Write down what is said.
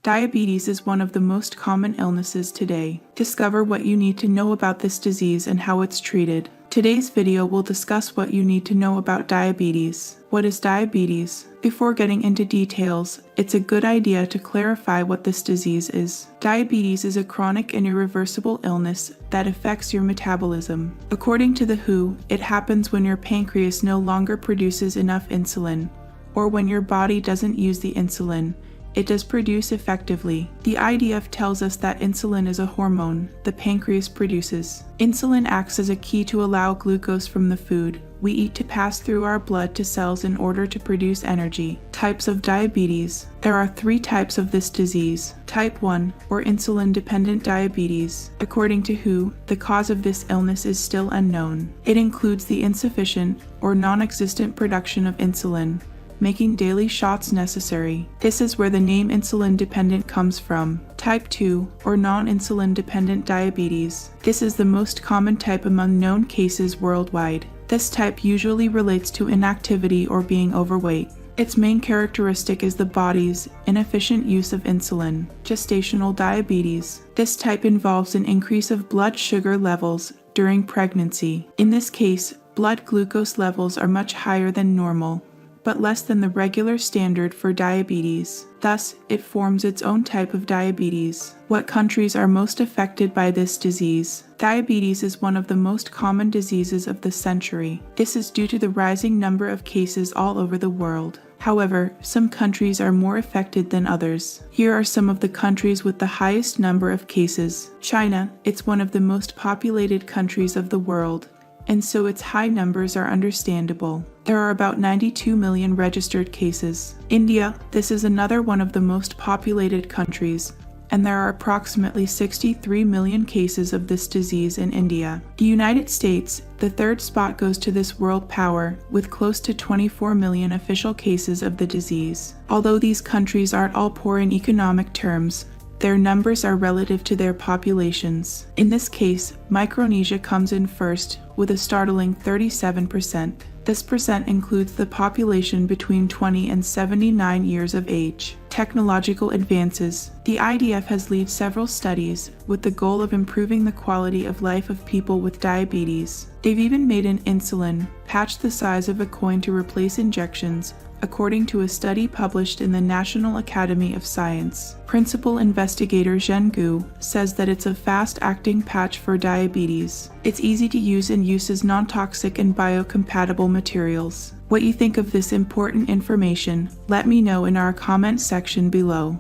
Diabetes is one of the most common illnesses today. Discover what you need to know about this disease and how it's treated. Today's video will discuss what you need to know about diabetes. What is diabetes? Before getting into details, it's a good idea to clarify what this disease is. Diabetes is a chronic and irreversible illness that affects your metabolism. According to the WHO, it happens when your pancreas no longer produces enough insulin, or when your body doesn't use the insulin it does produce effectively. The IDF tells us that insulin is a hormone the pancreas produces. Insulin acts as a key to allow glucose from the food we eat to pass through our blood to cells in order to produce energy. Types of diabetes. There are 3 types of this disease. Type 1, or insulin-dependent diabetes. According to WHO, the cause of this illness is still unknown. It includes the insufficient or non-existent production of insulin, making daily shots necessary. This is where the name insulin-dependent comes from. Type 2, or non-insulin-dependent diabetes. This is the most common type among known cases worldwide. This type usually relates to inactivity or being overweight. Its main characteristic is the body's inefficient use of insulin. Gestational diabetes. This type involves an increase of blood sugar levels during pregnancy. In this case, blood glucose levels are much higher than normal, but less than the regular standard for diabetes. Thus, it forms its own type of diabetes. What countries are most affected by this disease? Diabetes is one of the most common diseases of the century. This is due to the rising number of cases all over the world. However, some countries are more affected than others. Here are some of the countries with the highest number of cases. China, it's one of the most populated countries of the world, and so its high numbers are understandable. There are about 92 million registered cases. India, this is another one of the most populated countries, and there are approximately 63 million cases of this disease in India. The United States, the 3rd spot goes to this world power, with close to 24 million official cases of the disease. Although these countries aren't all poor in economic terms, their numbers are relative to their populations. In this case, Micronesia comes in first with a startling 37%. This percent includes the population between 20 and 79 years of age. Technological advances. The IDF has led several studies with the goal of improving the quality of life of people with diabetes. They've even made an insulin patch the size of a coin to replace injections, according to a study published in the National Academy of Science. Principal investigator Zhen Gu says that it's a fast-acting patch for diabetes. It's easy to use and uses non-toxic and biocompatible materials. What you think of this important information, let me know in our comment section below.